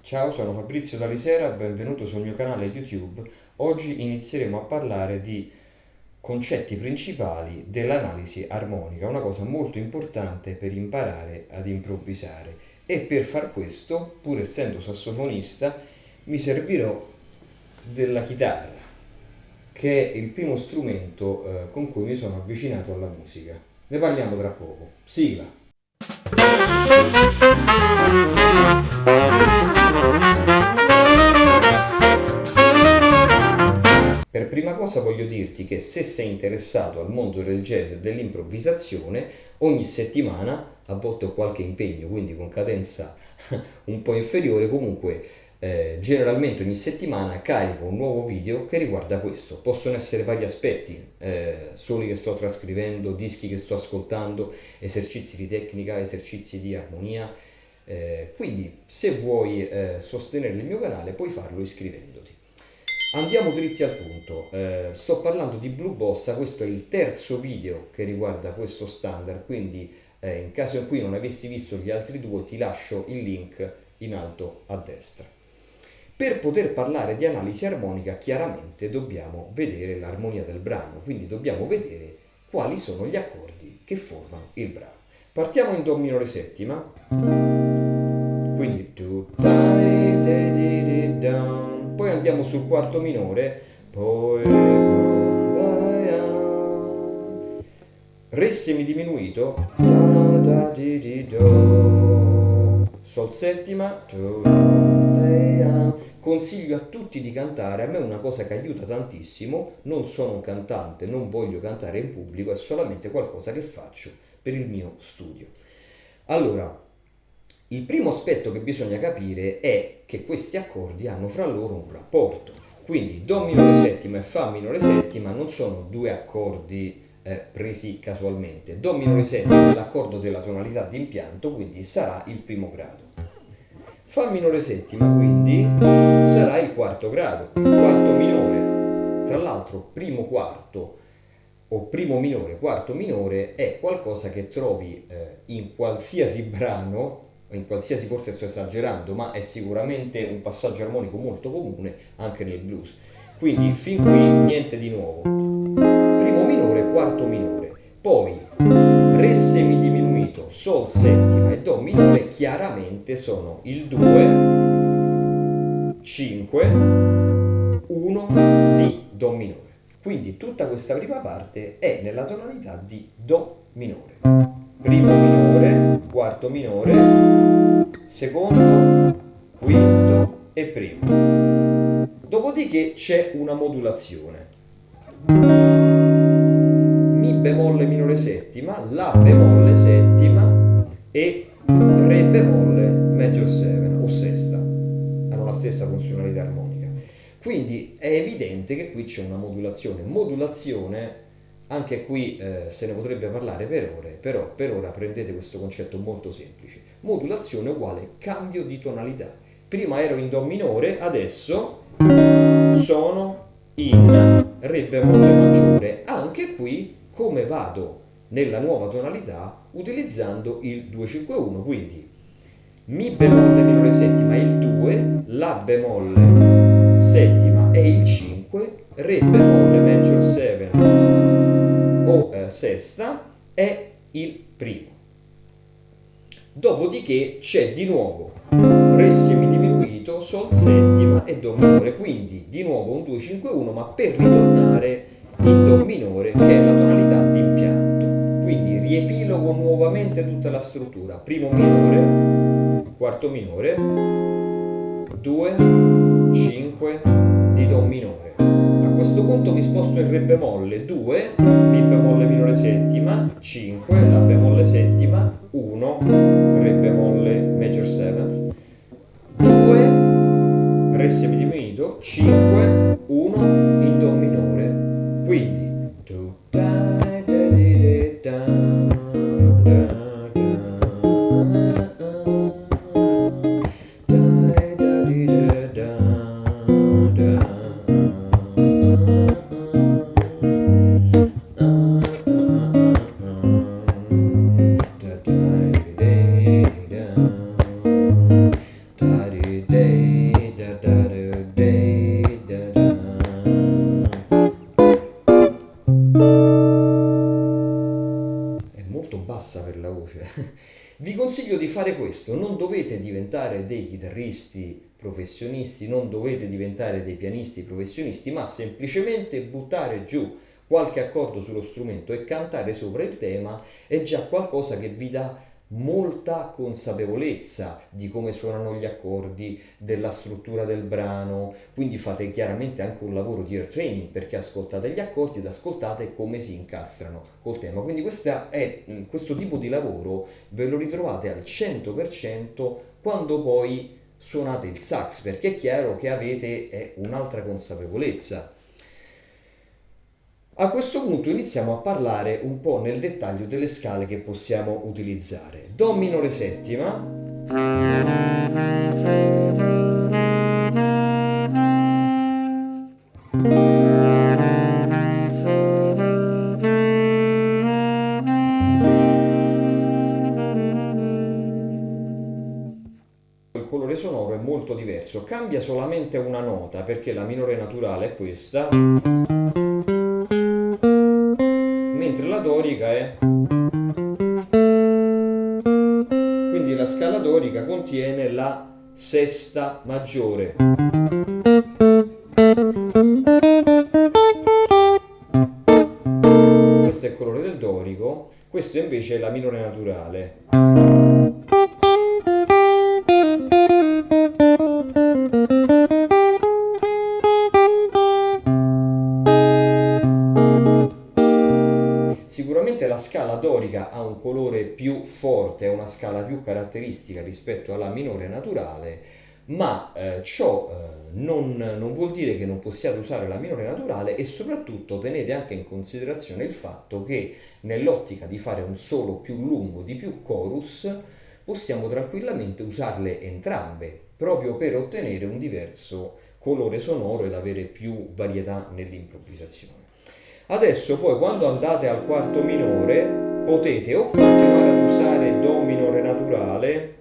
Ciao, sono Fabrizio Dalisera, benvenuto sul mio canale YouTube. Oggi inizieremo a parlare di concetti principali dell'analisi armonica, una cosa molto importante per imparare ad improvvisare. E per far questo, pur essendo sassofonista, mi servirò della chitarra, che è il primo strumento con cui mi sono avvicinato alla musica. Ne parliamo tra poco. Sigla! Per prima cosa voglio dirti che se sei interessato al mondo del jazz e dell'improvvisazione, ogni settimana, a volte ho qualche impegno, quindi con cadenza un po' inferiore, comunque generalmente ogni settimana carico un nuovo video che riguarda questo. Possono essere vari aspetti, soli che sto trascrivendo, dischi che sto ascoltando, esercizi di tecnica, esercizi di armonia. Quindi se vuoi sostenere il mio canale puoi farlo iscrivendoti. Andiamo dritti al punto. Sto parlando di Blue Bossa, questo è il terzo video che riguarda questo standard, quindi in caso in cui non avessi visto gli altri due ti lascio il link in alto a destra. Per poter parlare di analisi armonica chiaramente dobbiamo vedere l'armonia del brano, quindi dobbiamo vedere quali sono gli accordi che formano il brano. Partiamo in Do minore settima, quindi tu, dai, de, di, di, down. Poi andiamo sul quarto minore, poi Re semidiminuito, da, da, di, di, do. Sol settima, tu, de, consiglio a tutti di cantare, a me è una cosa che aiuta tantissimo, non sono un cantante, non voglio cantare in pubblico, è solamente qualcosa che faccio per il mio studio. Allora, il primo aspetto che bisogna capire è che questi accordi hanno fra loro un rapporto, quindi Do minore settima e Fa minore settima non sono due accordi presi casualmente. Do minore settima è l'accordo della tonalità di impianto, quindi sarà il primo grado. Fa minore settima quindi sarà il quarto grado, quarto minore. Tra l'altro primo quarto o primo minore, quarto minore è qualcosa che trovi in qualsiasi brano, in qualsiasi, forse sto esagerando, ma è sicuramente un passaggio armonico molto comune anche nel blues. Quindi fin qui niente di nuovo. Primo minore, quarto minore. Poi Re semidiminuito, Sol settima e Do minore chiaramente sono il 2, 5, 1 di Do minore. Quindi tutta questa prima parte è nella tonalità di Do minore. Primo minore, quarto minore, secondo, quinto e primo. Dopodiché c'è una modulazione. Mi bemolle minore settima, La bemolle settima e Re bemolle major 7 o sesta. Hanno la stessa funzionalità armonica. Quindi è evidente che qui c'è una modulazione. Modulazione, anche qui se ne potrebbe parlare per ore, però per ora prendete questo concetto molto semplice. Modulazione uguale cambio di tonalità. Prima ero in Do minore, adesso sono in Re bemolle maggiore. Anche qui come vado nella nuova tonalità utilizzando il 2-5-1, quindi Mi bemolle minore settima è il 2, La bemolle settima è il 5, Re bemolle major 7 o sesta è il primo. Dopodiché c'è di nuovo Re semidiminuito, Sol settima e Do minore, quindi di nuovo un 2-5-1, ma per ritornare in Do minore che è la tonalità di impianto. Quindi riepilogo nuovamente tutta la struttura: primo minore, quarto minore, 2, 5 di Do minore. A questo punto mi sposto in Re bemolle, 2, Mi bemolle minore settima, 5, La bemolle settima, 1, Re bemolle major seventh, 2, Re semidiminuito, 5, 1 in Do minore. Quindi tu, da, da, di, da, da, è molto bassa per la voce. Vi consiglio di fare questo, non dovete diventare dei chitarristi professionisti, non dovete diventare dei pianisti professionisti, ma semplicemente buttare giù qualche accordo sullo strumento e cantare sopra il tema è già qualcosa che vi dà molta consapevolezza di come suonano gli accordi, della struttura del brano, quindi fate chiaramente anche un lavoro di ear training perché ascoltate gli accordi ed ascoltate come si incastrano col tema. Quindi questo tipo di lavoro ve lo ritrovate al 100% quando poi suonate il sax, perché è chiaro che avete un'altra consapevolezza. A questo punto iniziamo a parlare un po' nel dettaglio delle scale che possiamo utilizzare. Do minore settima, il colore sonoro è molto diverso, cambia solamente una nota perché la minore naturale è questa, mentre la dorica è... Quindi la scala dorica contiene la sesta maggiore. Questo è il colore del dorico, questo invece è la minore naturale. Sicuramente la scala dorica ha un colore più forte, è una scala più caratteristica rispetto alla minore naturale, ma ciò non vuol dire che non possiate usare la minore naturale e soprattutto tenete anche in considerazione il fatto che nell'ottica di fare un solo più lungo di più chorus possiamo tranquillamente usarle entrambe, proprio per ottenere un diverso colore sonoro ed avere più varietà nell'improvvisazione. Adesso poi quando andate al quarto minore potete o continuare ad usare Do minore naturale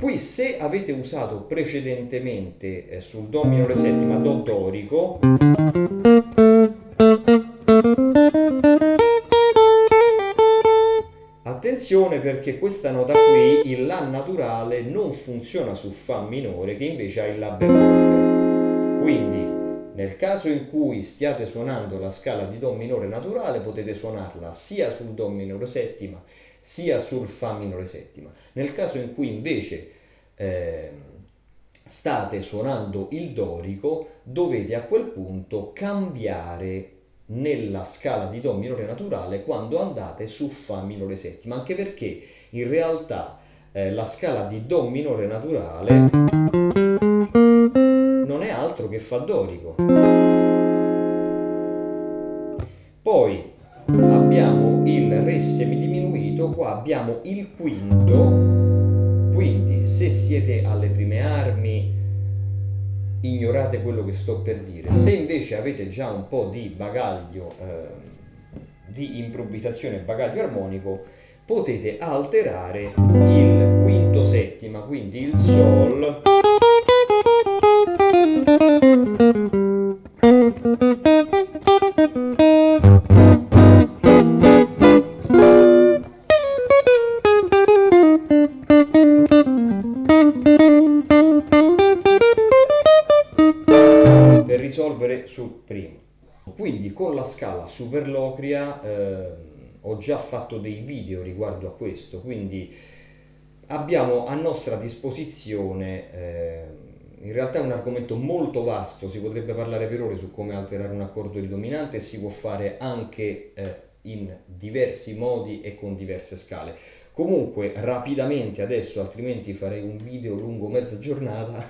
qui se avete usato precedentemente sul Do minore settima Do dorico attenzione perché questa nota qui, il La naturale, non funziona su Fa minore che invece ha il La bemolle. Quindi nel caso in cui stiate suonando la scala di Do minore naturale potete suonarla sia sul Do minore settima sia sul Fa minore settima. Nel caso in cui invece state suonando il dorico dovete a quel punto cambiare nella scala di Do minore naturale quando andate su Fa minore settima, anche perché in realtà la scala di Do minore naturale non è altro che Fa dorico. Poi abbiamo il Re semidiminuito, qua abbiamo il quinto, quindi se siete alle prime armi ignorate quello che sto per dire. Se invece avete già un po' di bagaglio di improvvisazione, bagaglio armonico, potete alterare il quinto settima, quindi il Sol per risolvere sul primo. Quindi con la scala Superlocria ho già fatto dei video riguardo a questo, quindi abbiamo a nostra disposizione, in realtà è un argomento molto vasto, si potrebbe parlare per ore su come alterare un accordo di dominante e si può fare anche in diversi modi e con diverse scale. Comunque, rapidamente adesso, altrimenti farei un video lungo mezza giornata,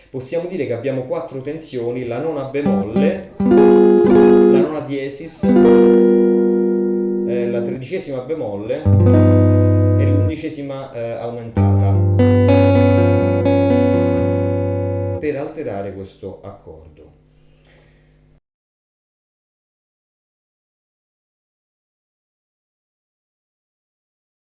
possiamo dire che abbiamo quattro tensioni: la nona bemolle, la nona diesis, la tredicesima bemolle e l'undicesima aumentata per alterare questo accordo.